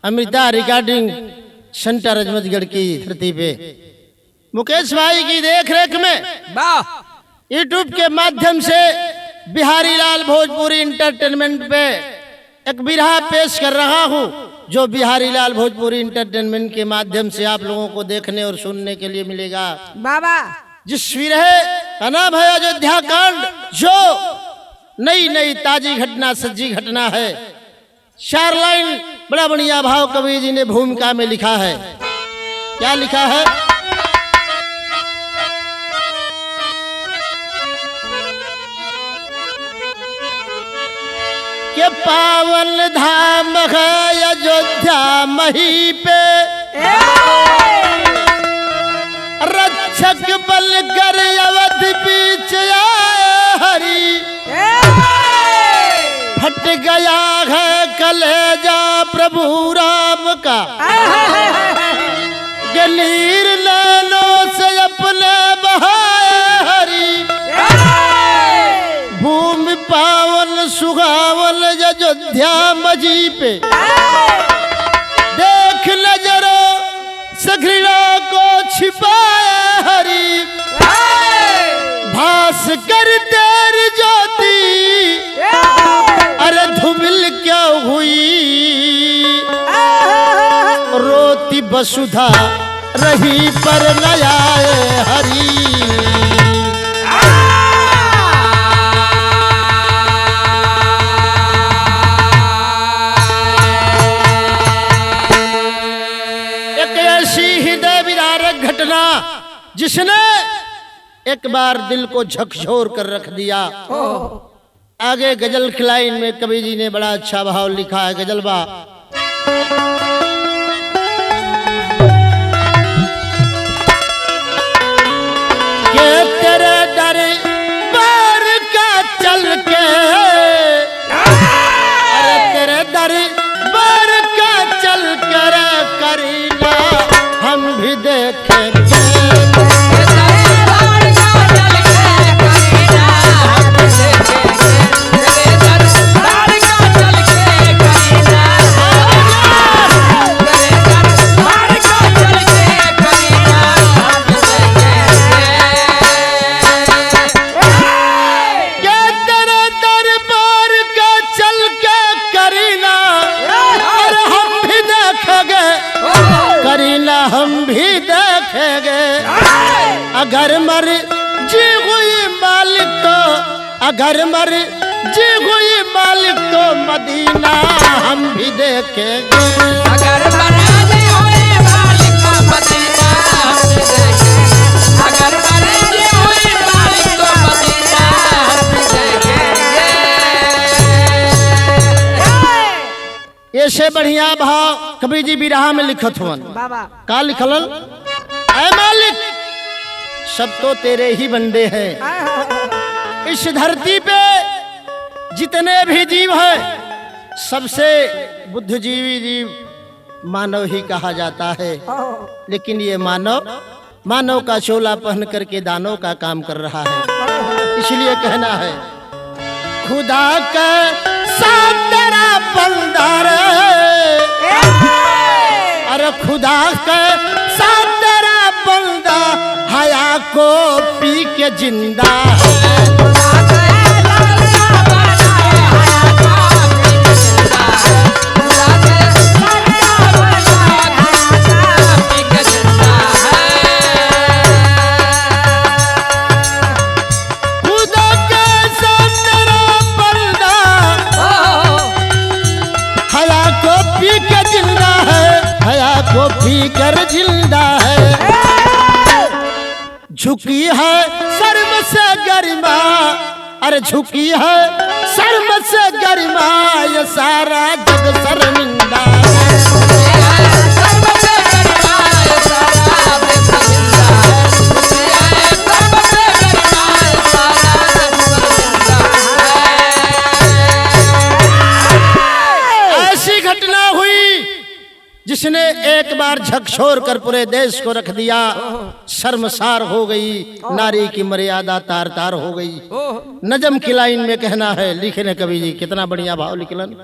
Amrita recording centre Ajmatgarh की धरती पे मुकेश भाई की देखरेख में यूट्यूब के माध्यम से बिहारी लाल भोजपुरी इंटरटेनमेंट पे एक बिरहा पेश कर रहा हूँ, जो बिहारी लाल भोजपुरी इंटरटेनमेंट के माध्यम से आप लोगों को देखने और सुनने के लिए मिलेगा। बाबा जिस विरहे का नाम है अयोध्या कांड, जो नई नई ताजी घटना सज्जी घटना है। 4 लाइन बड़ा बढ़िया भाव कवि जी ने भूमिका में लिखा है। क्या लिखा है? के पावन धाम है अयोध्या मही पे, रक्षक बल कर अवध बीच आए हरि। फट गया है कलेजा प्रभु राम का, गलीर नैनों से अपने बहाए हरि। भूमि पावन सुहावन अयोध्या मजी पे, देख नजरों से घृणा को छिपाए हरि। भास कर तेरी ज्योति अरे धूमिल क्या हुई। रोती वसुधा रही पर न आए हरि। हृदय विदारक घटना जिसने एक बार दिल को झकझोर कर रख दिया। आगे गजल की लाइन में कवि जी ने बड़ा अच्छा भाव लिखा है। गजल बा के तेरे दरबार का चल के, अरे तेरे दरबार का चल कर करीना हम भी देखेंगे। हम भी देखेंगे अगर मर जी हुई मालिक तो, अगर मर जी हुई मालिक तो मदीना हम भी देखेंगे। अगर मर जी हुई मालिक तो मदीना हम भी देखेंगे। अगर मर जी हुई मालिक तो मदीना हम भी देखेंगे। ऐसे बढ़िया भाव कवि जी बिरहा में लिखत हुआ। का लिखलन? ऐ मालिक सब तो तेरे ही बंदे हैं। इस धरती पे जितने भी जीव हैं सबसे बुद्धिजीवी जीव मानव ही कहा जाता है। लेकिन ये मानव का चोला पहन करके दानव का काम कर रहा है। इसलिए कहना है खुदा का साथ तेरा बंदा रे, अरे खुदा का साथ तेरा बंदा हया को पी के जिंदा है। पी कर जिंदा है। झुकी है शर्म से गरिमा, अरे झुकी है शर्म से गरिमा ये सारा जग शर्मिंदा है। ऐसी घटना हुई जिसने एक बार झकझोर कर पूरे देश को रख दिया। शर्मसार हो गई नारी की मर्यादा, तार तार हो गई। नजम की लाइन में कहना है, लिखे ने कवि जी कितना बढ़िया भाव लिखलन।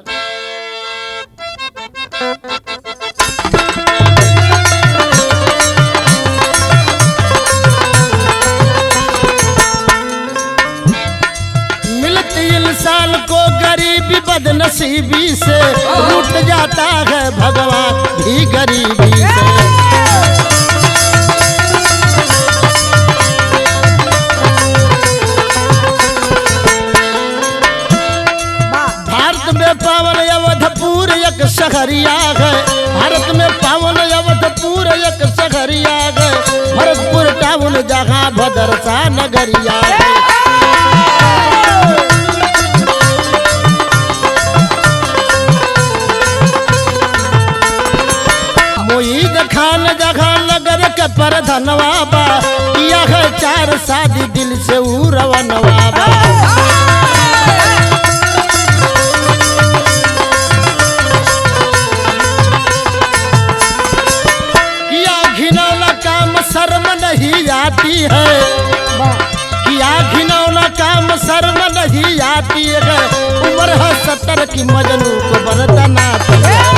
नसीबी से, रूठ जाता है भगवान भी गरीबी से। भारत में पावन अवधपुर एक शहरिया है, भारत में पावन अवधपुर एक शहरिया है, भरतपुर टाउन जहाँ भदरसा नगरिया है। मोईद खान जगह नगर के प्रधनवा बा, किया है 4 शादी दिल से उरवनवा बा। किया घिनौना काम शर्म नहीं आती है, किया घिनौना काम शर्म नहीं आती है, उम्र है 70 की मजनू को बरतना है।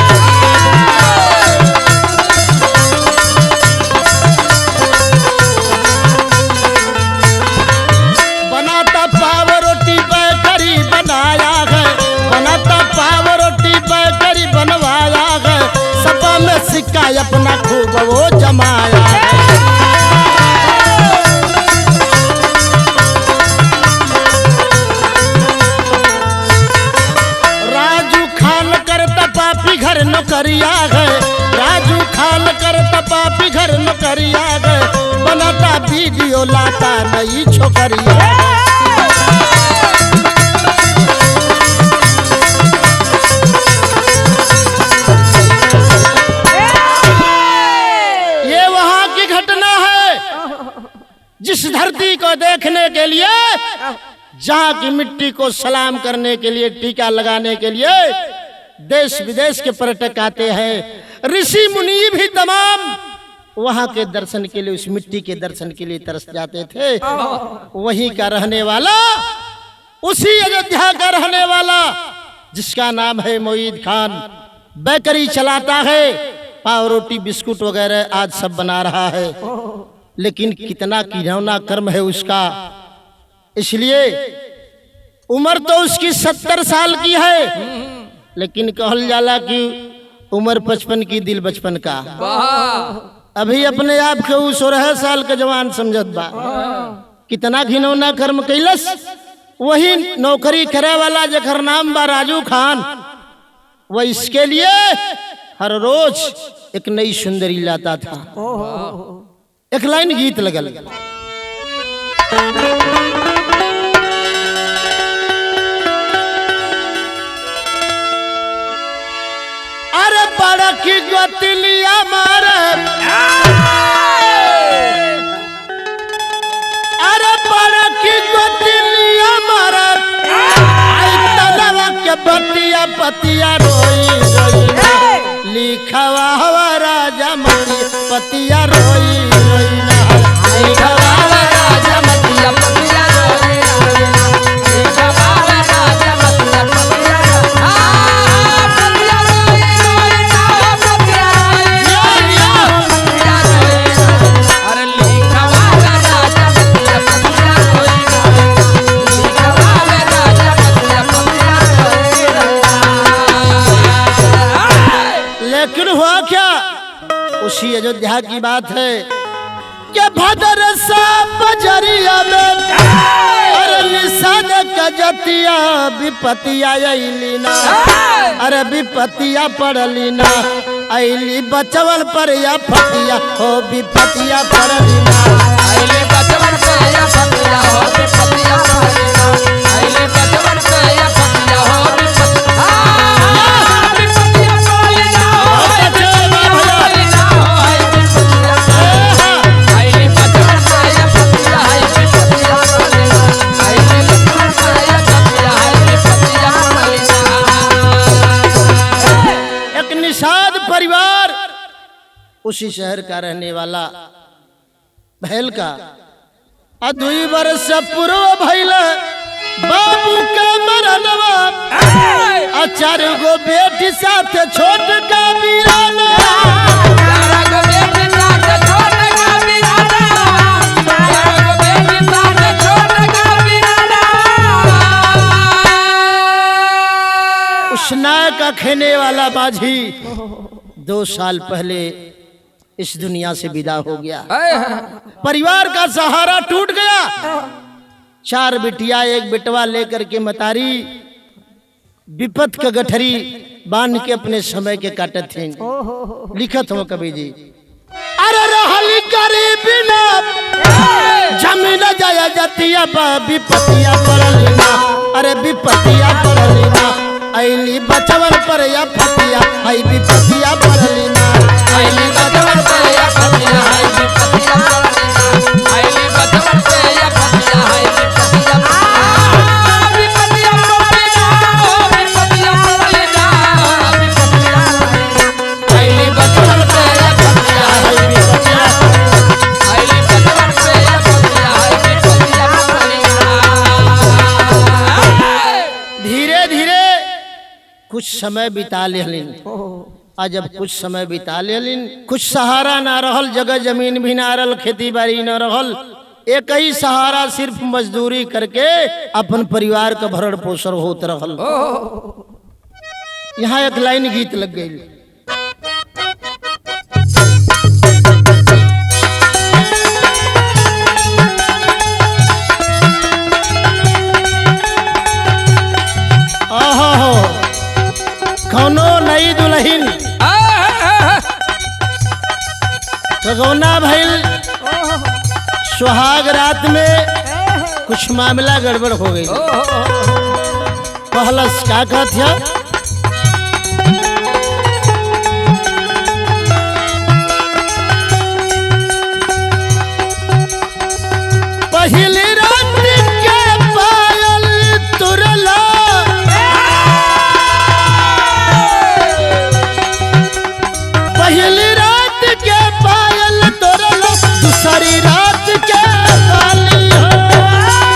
सिक्का अपना खूब वो जमाया है। राजू खान करता पापी घर नौकरिया है, राजू खान करता पापी घर नौकरिया है, बनाता वीडियो लाता नई छोकरिया है। जिस धरती को देखने के लिए, जहाँ की मिट्टी को सलाम करने के लिए, टीका लगाने के लिए देश विदेश के पर्यटक आते हैं, ऋषि मुनि भी तमाम वहाँ के दर्शन के लिए, उस मिट्टी के दर्शन के लिए तरस जाते थे। वहीं का रहने वाला, उसी अयोध्या का रहने वाला, जिसका नाम है मोईद खान, बेकरी चलाता है, पाव रोटी बिस्कुट वगैरह आज सब बना रहा है। लेकिन कितना घिनौना कर्म है उसका। इसलिए उम्र तो उसकी 70 साल की है, लेकिन कहल जाला कि उम्र 55 की दिल बचपन का। अभी अपने आप के 16 साल के जवान समझत बा। कितना घिनौना कर्म कैलस। वही नौकरी करे वाला जकर नाम बा राजू खान, वह इसके लिए हर रोज एक नई सुंदरी लाता था। एक लाइन गीत लगल। अरे बड़ा की गोतलिया मारे, अरे बड़ा की गोतलिया मारे, आई तलवा के बतिया पतिया रोई रोई, लिखवा हवा राजा मती पतिया रोई रोई ना, लिखवा हवा राजा मतिया पतिया रोई रोई ना, लिखवा हवा राजा मतिया पतिया रोई, पतिया रोई रोई ना, पतिया रोई रोई, अरे लिखवा हवा राजा मतिया पतिया रोई रोई, लिखवा हवा राजा मतिया पतिया रोई। लेकिन हुआ क्या, उसी अयोध्या की बात है कि भदरसा बजरिया में अरे निशान कजतिया विपतिया अइली ना, अरे विपतिया पड़ली ना, अइली बचवन पर या फतिया हो विपतिया पड़ली ना, अइली बचवन पर या फतिया हो विपतिया पड़ली ना, अइली बचवन पर या फतिया हो परिवार। उसी शहर का रहने वाला भैल का अधुई वर्ष पूर्व भैल बाबू का मरनवा, अचार गो बेटी साथ छोट का वीराना, उस वाला माझी 2 साल पहले इस दुनिया से विदा हो गया। परिवार का सहारा टूट गया। 4 बिटिया 1 बेटवा लेकर के मतारी विपत का गठरी बांध के अपने समय के काटत थे। लिखत हो कवि जी, अरे रहली गरीब ना जमीन जाया जतिया विपतिया पड़लिना, अरे विपतिया पड़लिना, ऐली बचवन पर या फतिया आई विपतिया पड़लिना, आईली बचवन पे या फतिया है विपतिया पड़लिना, आईली बचवन पे या फतिया है विपतिया विपतिया पड़लिना, विपतिया आईली बचवन पे या फतिया है विपतिया, आईली बचवन पे या फतिया है विपतिया पड़लिना। धीरे धीरे कुछ समय बिता लेलिन। आज जब कुछ समय बिता लेलिन, कुछ सहारा ना रहल, जगह जमीन भी ना रहल, खेती बाड़ी ना रहल, एक ही सहारा सिर्फ मजदूरी करके अपन परिवार का भरण पोषण होत रहल। यहाँ एक लाइन गीत लग गई, कौनो नई दुल्हन गौना भइल, सुहाग रात में कुछ मामला गड़बड़ हो गई। पहलस क्या कहत पहली रात के पायल तुरला, पहली रात के पायल तुरला, दूसरी रात के पाली हो,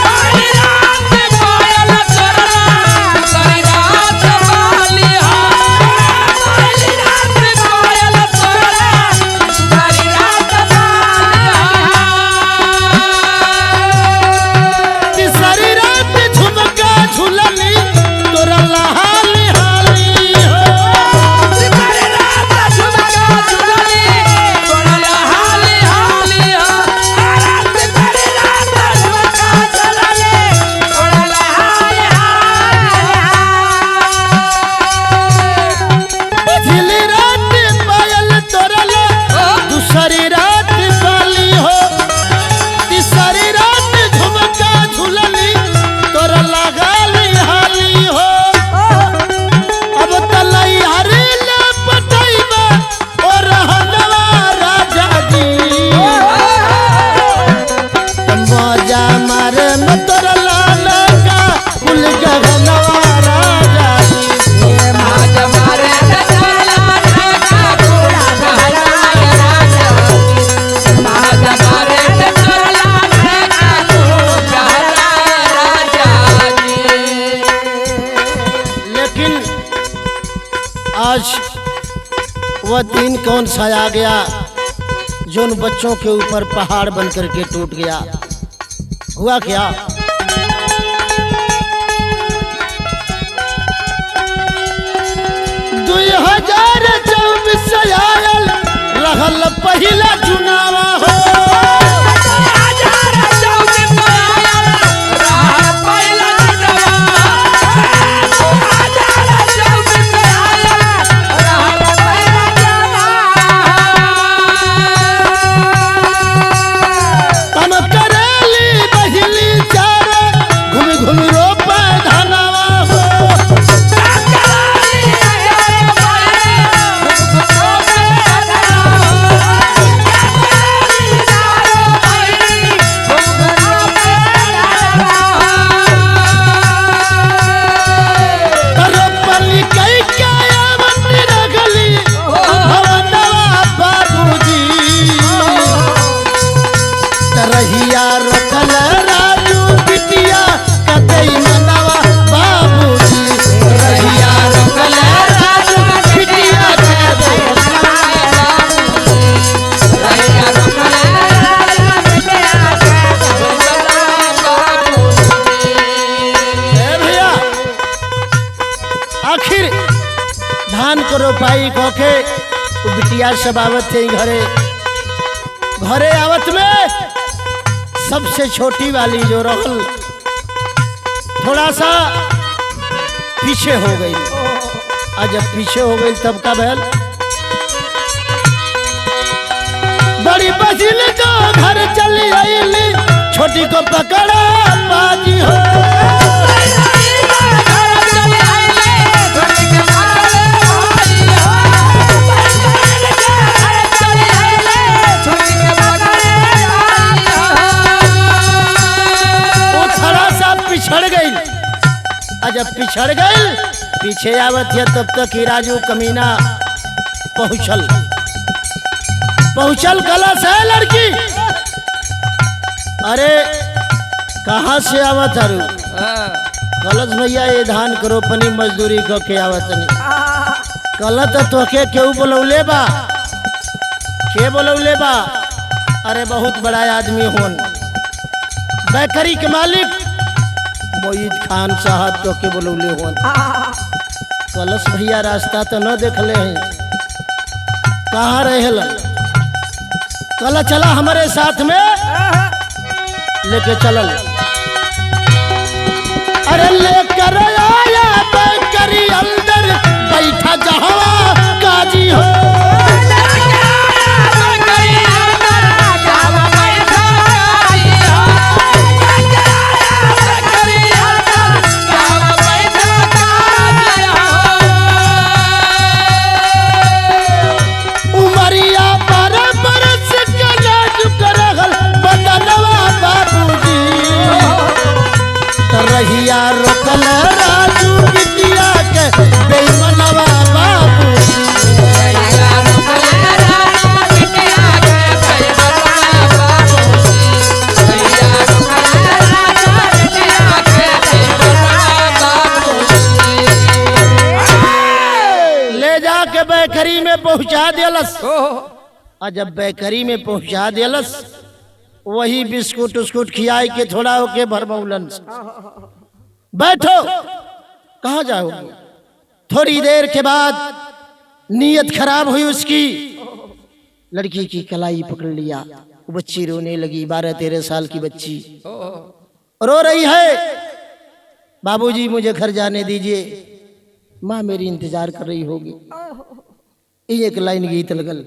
पहली रात पायल तुरला, दूसरी रात पाली हो, पहली रात पायल तुरला, दूसरी रात पाली हो, तीसरी रात झुमका झुलनी तुरला हाली हाली हो, तीसरी रात झुमका झुलनी तुरला हाली हाली हो, तीसरी रात झुमका झुलनी तुरला हाली पहली रात पायल तुरला, दूसरी रात पाली हो, तीसरी रात झुमका झुलनी तुरला हाली हाली हो। अब तलई हरी ले पटैबा और रहनवा राजा जी, मजा मारे न तुरला लगा कुल गगनवा राजा जी। आज मारे चला ढाका पूरा गहराया राजा, आज मारे चला ढाका पूरा गहराया राजा जी। लेकिन आज वह दिन कौन सा आ गया जो उन बच्चों के ऊपर पहाड़ बन करके टूट गया। हुआ क्या, 2024 आयल रहल पहिला चुनावा हो, हम करेली बहिली चारे घूम घूम रोपा धनवा हो, विवाही कोके वो बिटिया सब आवत थे घरे। घरे आवत में सबसे छोटी वाली जो रहल थोड़ा सा पीछे हो गई। आज जब पीछे हो गई तब का भैल बड़ी बजिल जो घर चली आईली छोटी को पकड़ा बाजी हो। वो थोड़ा सा पिछड़ गई। जब पिछड़ गई पीछे आवत है तब तक ही राजू कमीना पहुंचल कलश है लड़की। अरे कहाँ से आवत अरु कलश भैया ये धान करो पनी मजदूरी को के आवत नहीं कल तो के केहू बोलौले बा के बोलौले बा। अरे बहुत बड़ा आदमी होन बेकरी के मालिक मोईद खान साहब तो के बोलौले होन। कलश भैया रास्ता तो न देखले हैं कहाँ रहे कल चला हमारे साथ में लेके चलल। अरे लेकर आया बेकरी अंदर बैठा जहाँ काजी हो। रहिया रोकल राजू बिटिया के बेईमानवा बाबू। ले जाके बेकरी में पहुंचा दिलस। और जब बेकरी में पहुंचा दिलस वही बिस्कुट उस्कुट खियाई के थोड़ा होके भरबौलन। बैठो कहाँ जाओगे। थोड़ी देर के बाद नीयत खराब हुई उसकी। लड़की की कलाई पकड़ लिया वो बच्ची रोने लगी 12-13 साल की बच्ची रो रही है। बाबूजी मुझे घर जाने दीजिए माँ मेरी इंतजार कर रही होगी। एक लाइन गीत लगल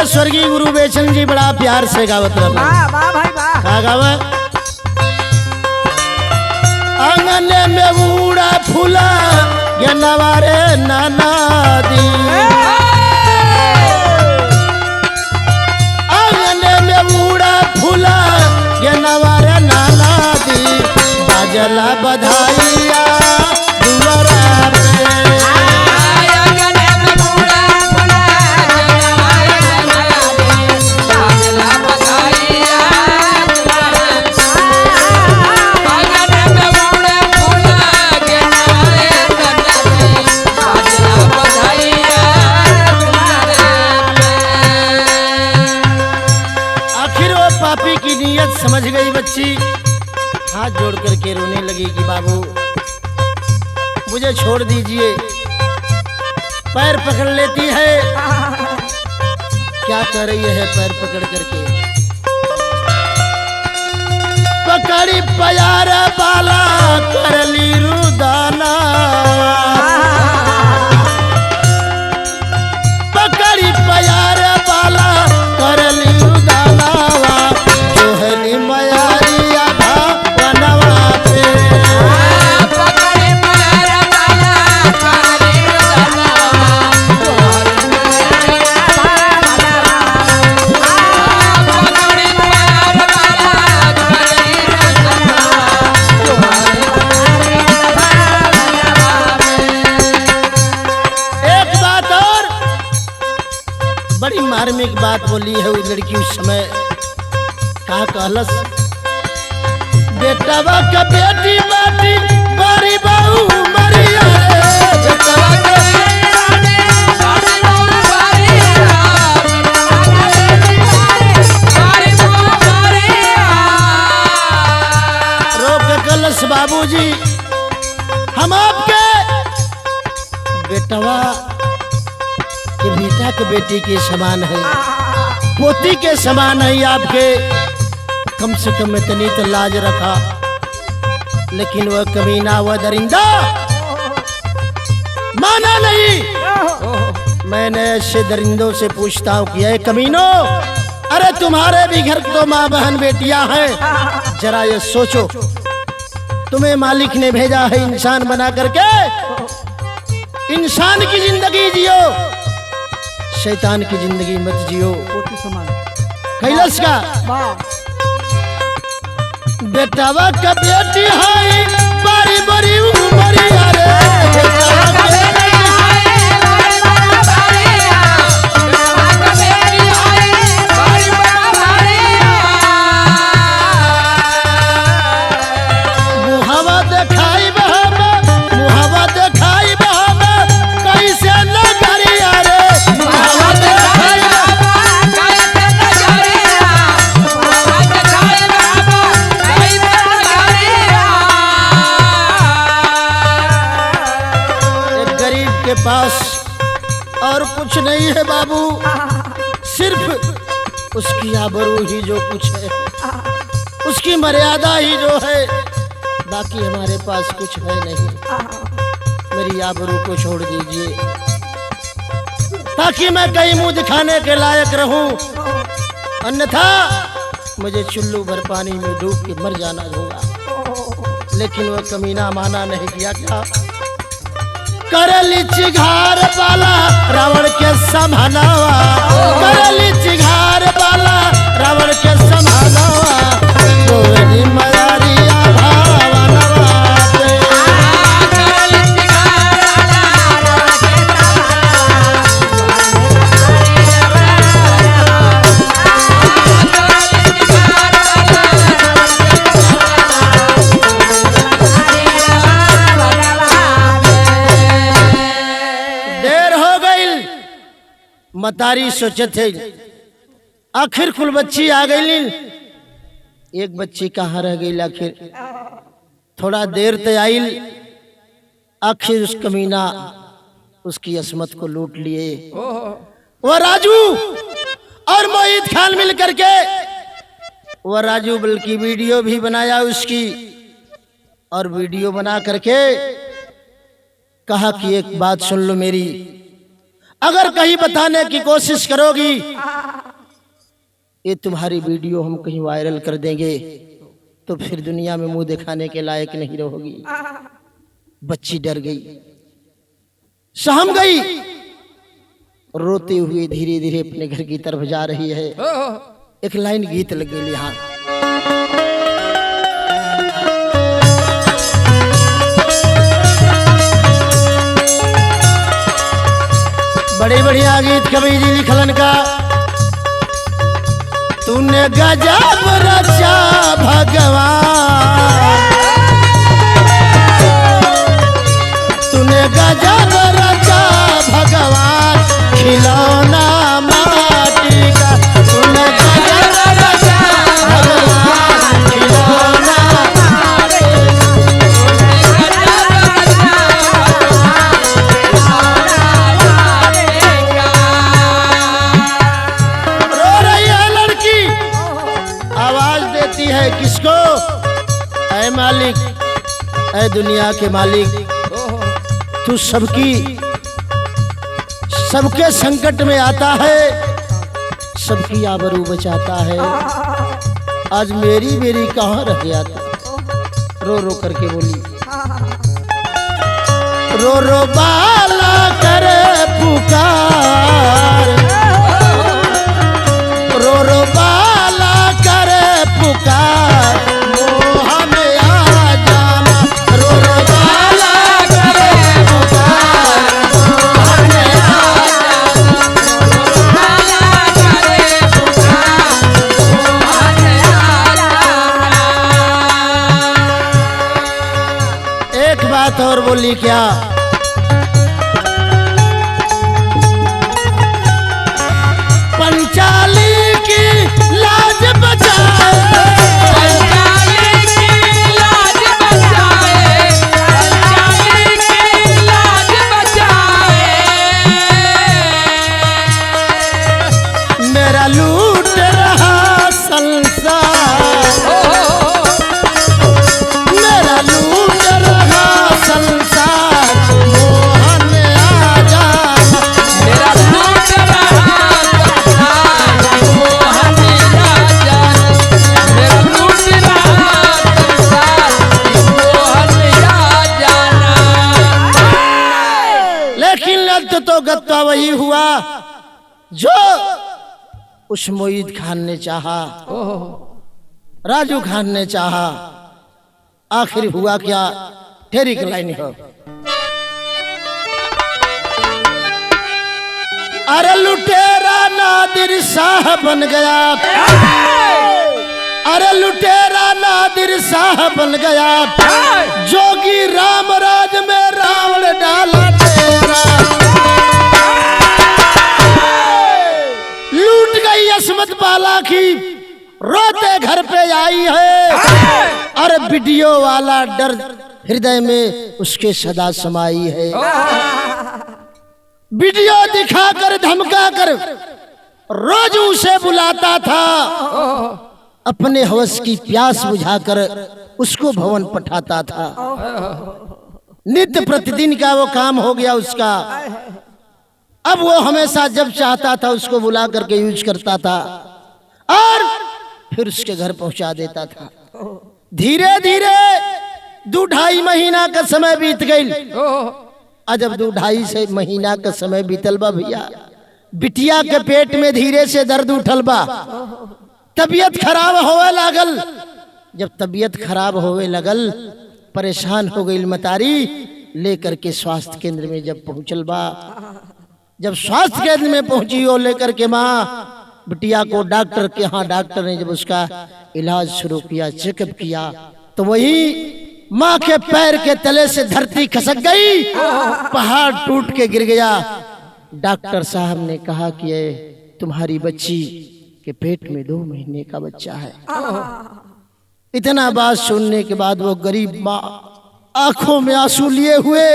स्वर्गीय गुरु बेचन जी बड़ा प्यार से गावत रहा। वाह भाई वाह। का गावे आंगन में बूढ़ा फूला ये नवारे नाना दी। आंगन में बूढ़ा फूला ये नवारे नाना दी। बाजला बधाइया दुआरा पे। समझ गई बच्ची हाथ जोड़ करके रोने लगी कि बाबू मुझे छोड़ दीजिए। पैर पकड़ लेती है क्या कर रही है पैर पकड़ करके पकड़ी प्यार बाला कर ली रुदाना। पकड़ी प्यार बाला कर ली रुदाना। धार्मिक बात बोली है वो लड़की उस समय कहा कहलस बेटवा का बेटी बाटी बारी बहू मरिया रे बेटवा का रोक कलश बाबूजी, हम आपके बेटवा के बेटा के बेटी के समान है, पोती के समान है आपके। कम से कम इतनी तो लाज रखा, लेकिन वह कमीना वह दरिंदा माना नहीं। मैंने ऐसे दरिंदों से पूछता हूँ कि कमीनो, अरे तुम्हारे भी घर तो माँ बहन बेटियां हैं, जरा ये सोचो, तुम्हें मालिक ने भेजा है इंसान बना करके, इंसान की जिंदगी जियो, शैतान की जिंदगी मत जियो। कैलाश का बेटवा का बेटी है बारी बारी उमरिया रे बेटवा का बेटी मुहावा दिखाई बहावा, मुहावा दिखाई बहावा, कैसे न करिया रे मुहावा दिखाई के पास और कुछ नहीं है बाबू, सिर्फ उसकी आबरू ही जो कुछ है, उसकी मर्यादा ही जो है, बाकी हमारे पास कुछ है नहीं। मेरी आबरू को छोड़ दीजिए ताकि मैं कहीं मुंह दिखाने के लायक रहूं, अन्यथा मुझे चुल्लू भर पानी में डूब के मर जाना होगा। लेकिन वह कमीना माना नहीं किया। क्या करली चिघार वाला रावण के संभालावा, करली चिघार वाला रावण के संभालावा, गोरी मयारिया भावनवा पे। मतारी सोचत है आखिर कुल बच्ची आ गई, एक बच्ची कहाँ रह गई आखिर। थोड़ा देर तक आई, आखिर उस कमीना उसकी असमत को लूट लिए। वह राजू और मोहित खान मिल करके, वह राजू बल्कि वीडियो भी बनाया उसकी, और वीडियो बना करके कहा कि एक बात सुन लो मेरी, अगर कहीं बताने की कोशिश करोगी ये तुम्हारी वीडियो हम कहीं वायरल कर देंगे तो फिर दुनिया में मुंह दिखाने के लायक नहीं रहोगी। बच्ची डर गई, सहम गई, रोते हुए धीरे धीरे अपने घर की तरफ जा रही है। एक लाइन गीत लग गई यहाँ, बड़े बढ़िया गीत कवि जी लिखलन का। तूने गजब रचा भगवान, तूने गजब रचा भगवान, खिलौना माटी का, तूने गजब रचा भगवान, खिलौना किसको? ऐ मालिक, ऐ दुनिया के मालिक, तू सबके संकट में आता है, सबकी आबरू बचाता है। आज मेरी कहाँ रह गया था? रो रो करके बोली, रो रो बाला करे पुकार, रो रो बाला करे पुकार, मोह में आ जाना, रो रो बाला करे पुकार, मोह में आ जाना, बाला करे पुकार, मोह में आ जाना। बोली क्या? पंचाली की लाज बचाए, पंचाली की लाज बचाए, पंचाली की लाज बचाए। मेरा लूट रहा संसार, मेरा लूट रहा संसार, मोहन आजा। मेरा लूट रहा संसार, मोहन आजा। मेरा लूट रहा संसार, मोहन आजा। लेकिन लत तो गत्ता वही हुआ जो उस मोईद खान ने चाहा, राजू खान ने चाहा। आखिर हुआ क्या? तेरी लाइन हो। अरे लुटेरा नादिर शाह बन गया, अरे लुटेरा नादिर शाह बन गया, जोगी राम राज में रावण डाला तेरा। लूट गई असमत बाला की, रोते घर पे आई है, और वीडियो वाला डर हृदय में उसके सदा समाई है। वीडियो दिखाकर धमकाकर रोज उसे बुलाता था, अपने हवस की प्यास बुझाकर उसको भवन पठाता था। नित्य प्रतिदिन का वो काम हो गया उसका। अब वो हमेशा जब चाहता था उसको बुला करके यूज करता था और फिर उसके घर पहुंचा देता था। धीरे धीरे 2-2.5 महीना का समय बीत गई। जब 2-2.5 महीना का समय बीतल बा भैया, बिटिया के पेट में धीरे से दर्द उठल बा, तबीयत खराब होवे लागल। जब तबीयत खराब होवे लगल, परेशान हो गई मतारी, लेकर के स्वास्थ्य केंद्र में जब पहुंचल बा, जब स्वास्थ्य केंद्र में पहुंची हो लेकर के माँ बिटिया को डॉक्टर के यहाँ, डॉक्टर ने जब उसका इलाज शुरू किया, चेकअप किया, तो वही माँ के पैर के तले से धरती खसक गई, पहाड़ टूट के गिर गया। डॉक्टर साहब ने कहा कि ये तुम्हारी बच्ची के पेट में 2 महीने का बच्चा है। इतना बात सुनने के बाद वो गरीब माँ आंखों में आंसू लिए हुए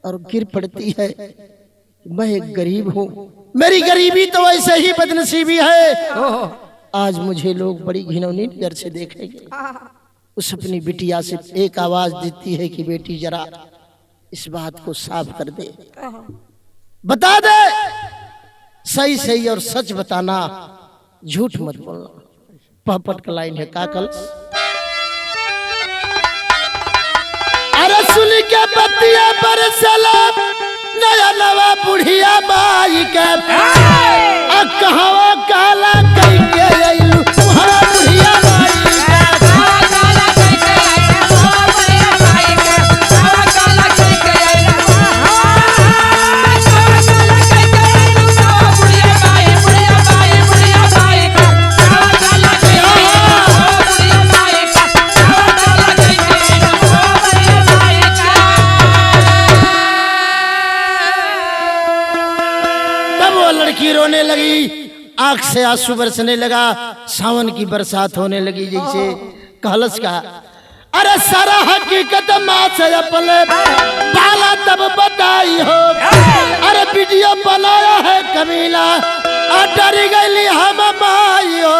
और गिर पड़ती है। मैं एक गरीब हूँ, मेरी गरीबी तो वैसे ही बदनसीबी है, आज मुझे लोग बड़ी घिनौनी नजर से देखेंगे। उस अपनी बिटिया से एक आवाज देती है कि बेटी जरा इस बात को साफ कर दे, बता दे, सही सही और सच बताना, झूठ मत बोलना। पहपट का लाइन है काकल। अरे सुन के बतिया पर सलाम नया नवा बुढ़िया बाई के, कहवा काला कई के अइलू तुम्हारा बुढ़िया बाई के। काला कई के आइला बुढ़िया बाई के, काला कई के आइला, काला कई के आइला बुढ़िया बाई, बुढ़िया बाई, बुढ़िया बाई के, काला कई के आइला बुढ़िया बाई के, काला कई के आइला बुढ़िया बाई के। तब वो लड़की रोने लगी, आंख से आंसू बरसने लगा, सावन की बरसात होने लगी जैसे। कहलस का अरे सारा हकीकत माँ से अपने बाला तब बताई हो, अरे वीडियो बनाया है कमीना, डरी गई हम माई हो।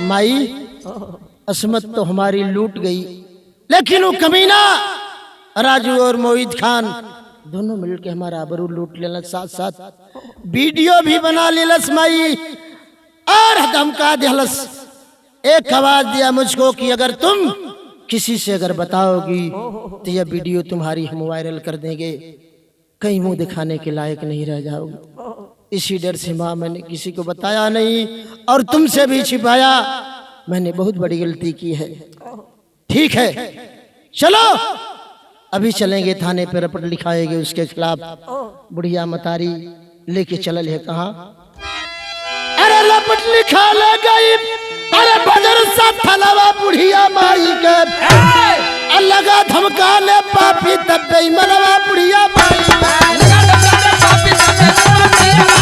माई असमत तो हमारी लूट गई, लेकिन वो कमीना राजू और मोईद खान दोनों मिलके हमारा आबरू लूट लेना, साथ साथ वीडियो भी बना लेलस माई, और धमका दिलस। एक आवाज दिया मुझको कि अगर तुम किसी से अगर बताओगी तो यह वीडियो तुम्हारी हम वायरल कर देंगे, कहीं मुंह दिखाने के लायक नहीं रह जाओगे। इसी डर से माँ मैंने किसी को बताया नहीं और तुमसे भी छिपाया। मैंने बहुत बड़ी गलती की है। ठीक है चलो अभी चलेंगे थाने पर रिपोर्ट लिखाएंगे उसके खिलाफ। बुढ़िया मतारी लेके चलल है कहाँ? अरे रिपोर्ट लिखा ले गई, अरे बजर सा फलवा बुढ़िया माई के लगा धमकाने पापी तब बेईमानवा बुढ़िया बाई लगा धमकाने पापी तब बेईमानवा बुढ़िया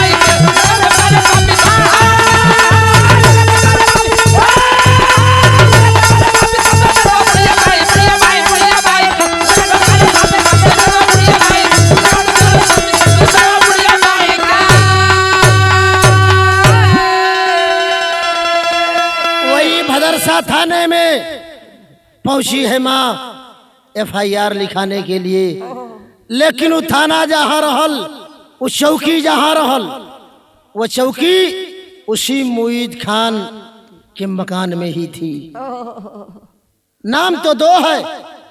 बाई के लगा धमकाने पापी भदरसा थाने में पहुंची है माँ FIR लिखाने के लिए, लेकिन वो थाना जहाँ रहल, वो चौकी जहाँ रहल, वो चौकी उसी मुईद खान के मकान में ही थी। नाम तो दो है,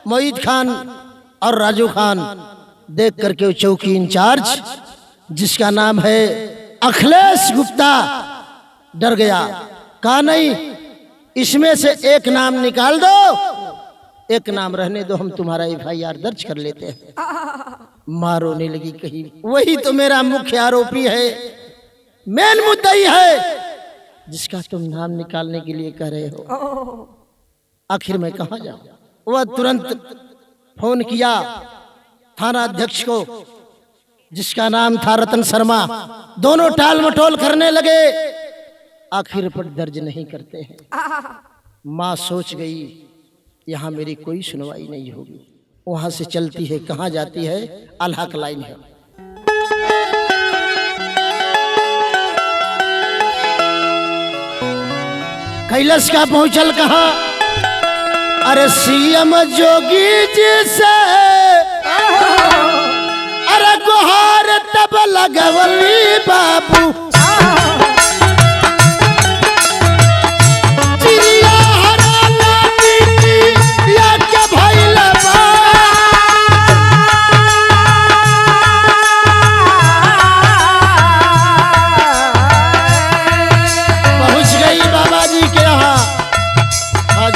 मुईद खान और राजू खान। देख करके वो चौकी इंचार्ज जिसका नाम है अखिलेश गुप्ता डर गया। कहा नहीं, इसमें से एक नाम निकाल दो, एक नाम रहने दो, हम तुम्हारा FIR दर्ज कर लेते हैं। माँ रोने लगी, कही वही तो मेरा मुख्य आरोपी है, मेन मुद्दई है, जिसका तुम नाम निकालने के लिए कह रहे हो। आखिर मैं कहाँ जाऊं? वह तुरंत फोन किया थाना अध्यक्ष को, जिसका नाम था रतन शर्मा। दोनों टाल मटोल करने लगे, आखिर रिपोर्ट दर्ज नहीं करते हैं। माँ सोच गई यहाँ मेरी कोई सुनवाई नहीं होगी। वहां से चलती है, कहाँ जाती है? अल्लाह का लाइन है। कैलाश का पहुंचल कहाँ? अरे CM जोगी जी से अरे गुहार तब लगवली बाबू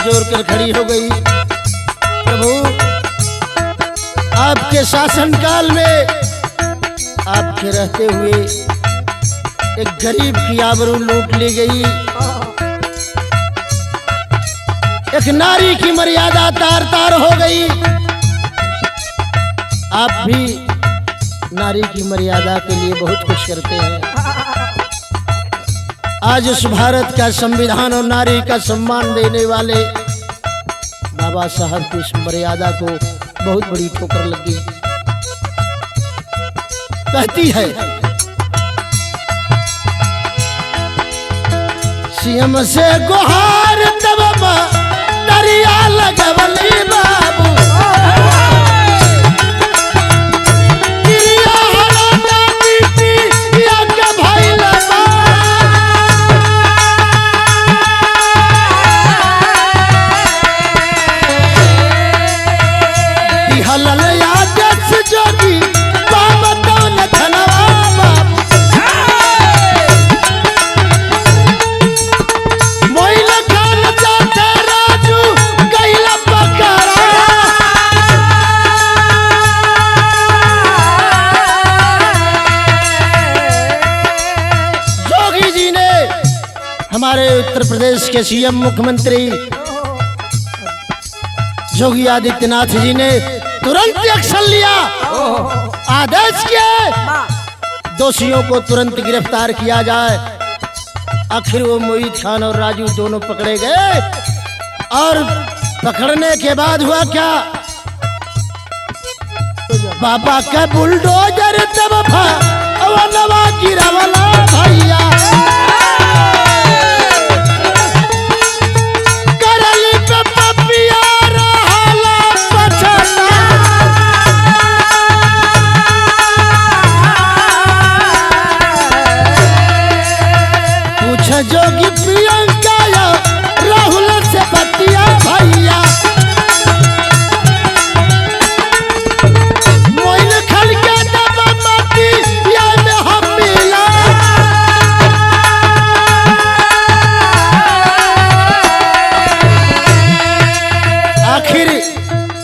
जोड़कर खड़ी हो गई। प्रभु, आपके शासनकाल में आपके रहते हुए एक गरीब की आबरू लूट ली गई, एक नारी की मर्यादा तार तार हो गई। आप भी नारी की मर्यादा के लिए बहुत कुछ करते हैं। आज उस भारत का संविधान और नारी का सम्मान देने वाले बाबा साहब की उस मर्यादा को बहुत बड़ी ठोकर लगी। कहती है CM से गुहार तब दरिया लगवली बाबू हमारे उत्तर प्रदेश के CM मुख्यमंत्री योगी आदित्यनाथ जी ने तुरंत एक्शन लिया, आदेश किए दोषियों को तुरंत गिरफ्तार किया जाए। आखिर वो मुईद खान और राजू दोनों पकड़े गए, और पकड़ने के बाद हुआ क्या? बाबा का बुलडोजर तब नवा गिरावला भैया जोगी प्रियंका या राहुल से बतिया भैया मोइन खल के दबा माटी या में हम मिला। आखिर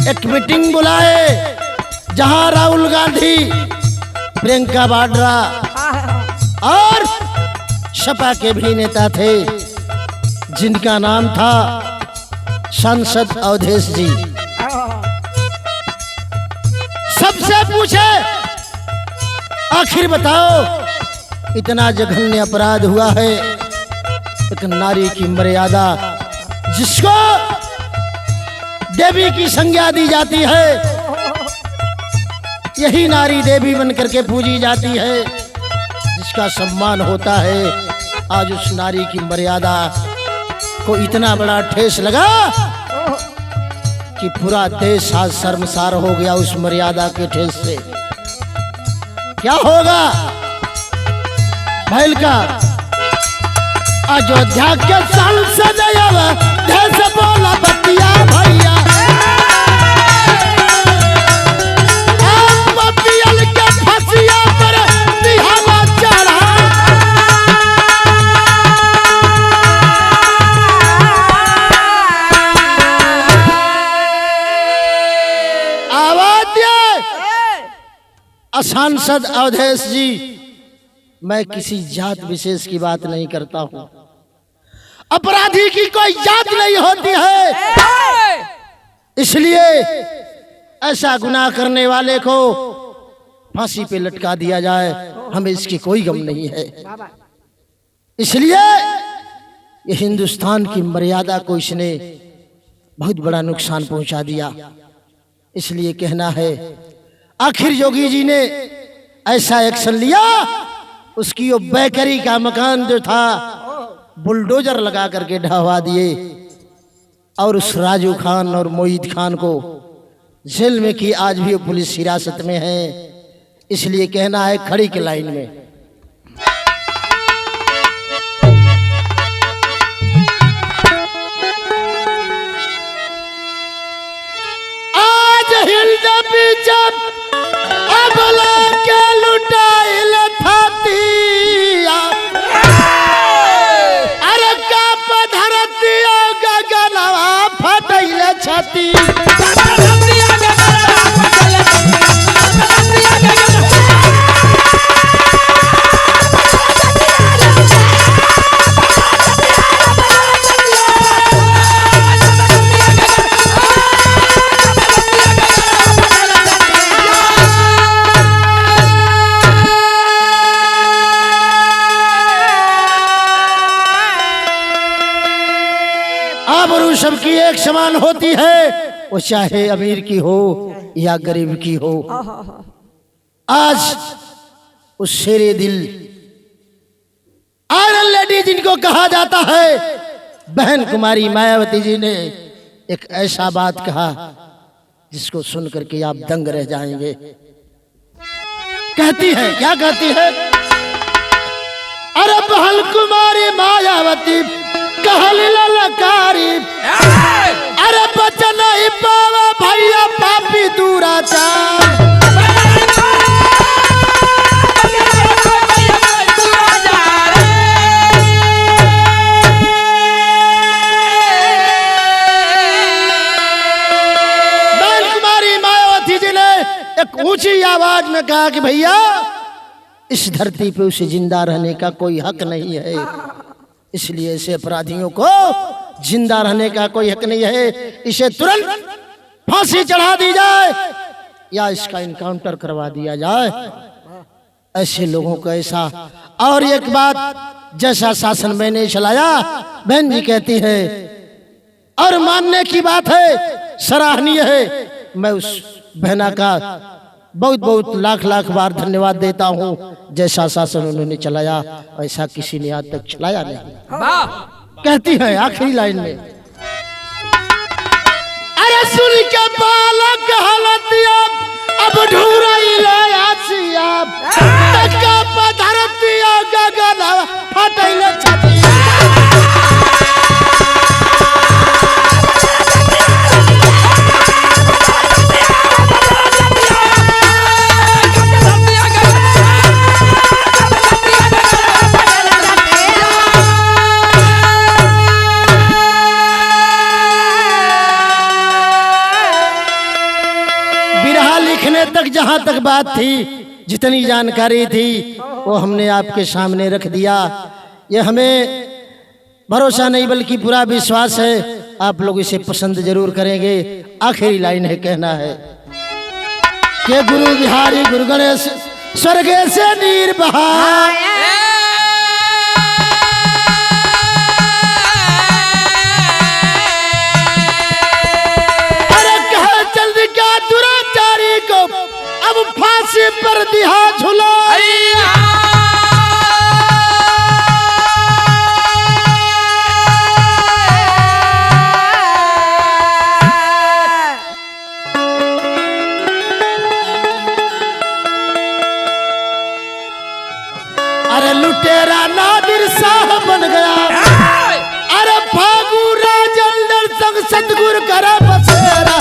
एक मीटिंग बुलाए जहां राहुल गांधी, प्रियंका वाड्रा और सपा के भी नेता थे, जिनका नाम था सांसद अवधेश जी। पूछे आखिर बताओ इतना जघन्य अपराध हुआ है, एक नारी की मर्यादा जिसको देवी की संज्ञा दी जाती है, यही नारी देवी बनकर के पूजी जाती है, जिसका सम्मान होता है। आज उस नारी की मर्यादा को इतना बड़ा ठेस लगा कि पूरा देश आज शर्मसार हो गया उस मर्यादा के ठेस से। क्या होगा महल का अयोध्या के सांसद देश बोला बतिया भैया, बतियल के फसिया पर दिहावा चढ़ा। आवाज दिए सांसद अवधेश जी, मैं किसी जात विशेष की बात नहीं करता हूं, अपराधी की कोई जात नहीं होती है, इसलिए ऐसा गुनाह करने वाले को फांसी पे लटका दिया जाए, हमें इसकी कोई गम नहीं है। इसलिए ये हिंदुस्तान की मर्यादा को इसने बहुत बड़ा नुकसान पहुंचा दिया। इसलिए कहना है आखिर योगी जी ने ऐसा एक्शन लिया, उसकी वो बेकरी का मकान जो था बुलडोजर लगा करके ढहवा दिए और उस राजू खान और मोहित खान को जेल में की, आज भी वो पुलिस हिरासत में है। इसलिए कहना है खड़ी के लाइन में आज हिंद बीजब अबला के लुटाइल थातिया, अरे का पधरतिया गगनवा फटैल छती। आबरू सबकी एक समान होती है, वो चाहे अमीर की हो या गरीब की हो। आज उस शेरे दिल आयरन लेडी जिनको कहा जाता है, बहन कुमारी मायावती जी ने एक ऐसा बात कहा जिसको सुन करके आप दंग रह जाएंगे। कहती है, क्या कहती है? अरे बहन कुमारी मायावती कहल ललकारी, अरे बचन ही पावा भैया पापी दुराचार। बहन कुमारी मायावती जी ने एक ऊंची आवाज में कहा कि भैया इस धरती पे उसे जिंदा रहने का कोई हक नहीं है, इसलिए ऐसे अपराधियों को जिंदा रहने का कोई हक नहीं है, इसे तुरंत फांसी चढ़ा दी जाए या इसका इनकाउंटर करवा दिया जाए। ऐसे लोगों को ऐसा। और एक बात, जैसा शासन मैंने चलाया, बहन जी कहती है और मानने की बात है, सराहनीय है। मैं उस बहना का बहुत बहुत लाख लाख बार धन्यवाद देता हूँ। जैसा शासन उन्होंने चलाया ऐसा किसी ने आज तक चलाया नहीं। कहती है आखिरी लाइन में, अरे सुन के बालक हलतिया अब ढूंढई ले आसिया, तका पधरतिया गगन फटैल छती। तक जहां तक बात थी, जितनी जानकारी थी वो हमने आपके सामने रख दिया। ये हमें भरोसा नहीं बल्कि पूरा विश्वास है आप लोग इसे पसंद जरूर करेंगे। आखिरी लाइन है, कहना है के गुरु बिहारी गुरु गणेश स्वर्ग से नीर बहा। अरे कहे जल्दी क्या दुराचारी को अब फांसी पर दिया झूला। अरे लुटेरा नादिर शाह बन गया। अरे फागू राजल संग सतगुरु करा बसेरा।